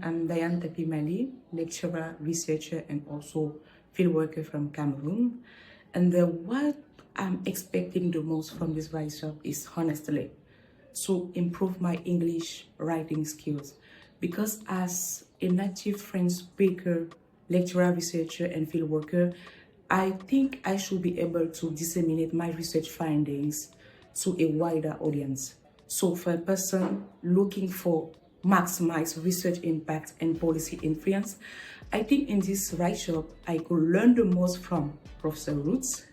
I'm Diane Tapimali, lecturer, researcher, and also field worker from Cameroon. And what I'm expecting the most from this Writeshop is honestly to improve my English writing skills. Because as a native French speaker, lecturer, researcher, and field worker, I think I should be able to disseminate my research findings to a wider audience. So for a person looking for maximize research impact and policy influence, I think in this Writeshop, I could learn the most from Professor Roots.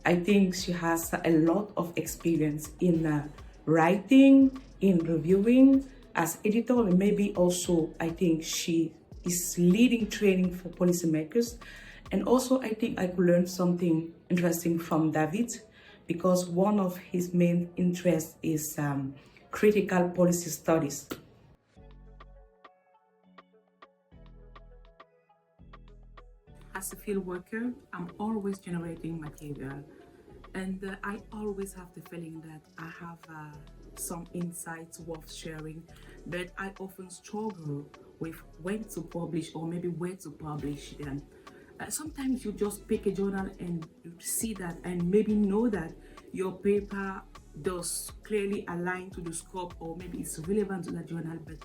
I think she has a lot of experience in writing, in reviewing, as editor, and maybe also I think she is leading training for policymakers. And also I think I could learn something interesting from David, because one of his main interests is critical policy studies. As a field worker, I'm always generating material, and I always have the feeling that I have some insights worth sharing, but I often struggle with when to publish or maybe where to publish them. Sometimes you just pick a journal and you see that and maybe know that your paper does clearly align to the scope or maybe it's relevant to the journal, but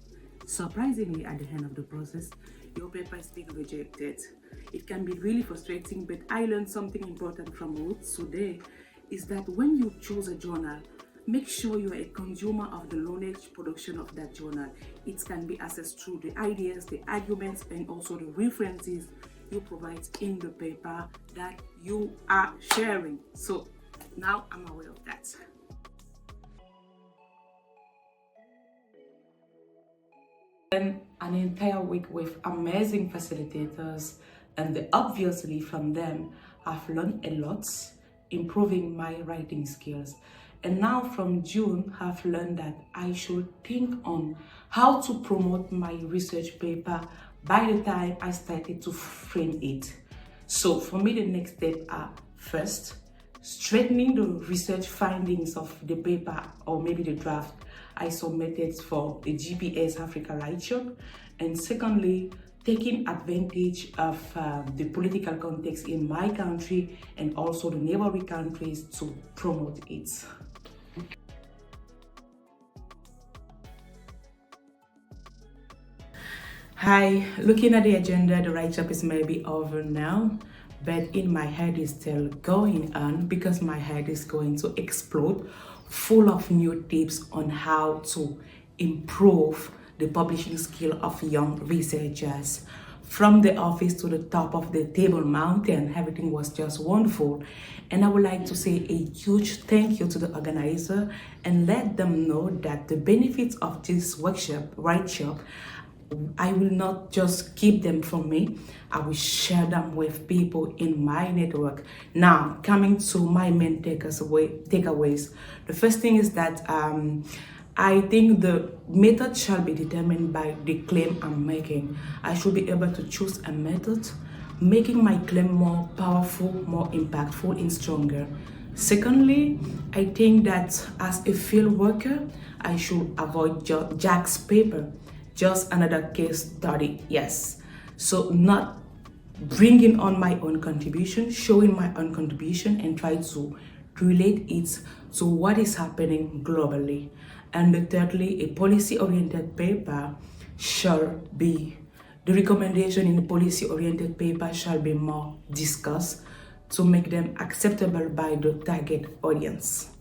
surprisingly at the end of the process, your paper is being rejected. It can be really frustrating, but I learned something important from Roots today is that when you choose a journal, make sure you are a consumer of the knowledge production of that journal. It can be accessed through the ideas, the arguments, and also the references you provide in the paper that you are sharing. So now I'm aware of that. Then an entire week with amazing facilitators, and obviously from them I've learned a lot, improving my writing skills. And now from June, I've learned that I should think on how to promote my research paper by the time I started to frame it. So for me, the next step are first, strengthening the research findings of the paper or maybe the draft I submitted for the JPS Africa Writeshop. And secondly, taking advantage of the political context in my country and also the neighboring countries to promote it. Hi, looking at the agenda, the Writeshop is maybe over now, but in my head is still going on because my head is going to explode, full of new tips on how to improve the publishing skill of young researchers. From the office to the top of the Table Mountain, everything was just wonderful. And I would like to say a huge thank you to the organizer and let them know that the benefits of this workshop, Writeshop, I will not just keep them for me. I will share them with people in my network. Now, coming to my main takeaways. The first thing is that I think the method shall be determined by the claim I'm making. I should be able to choose a method, making my claim more powerful, more impactful, and stronger. Secondly, I think that as a field worker, I should avoid Jack's paper. Just another case study, yes. So not bringing on my own contribution, showing my own contribution and try to relate it to what is happening globally. And thirdly, a policy-oriented paper shall be, the recommendation in the policy-oriented paper shall be more discussed to make them acceptable by the target audience.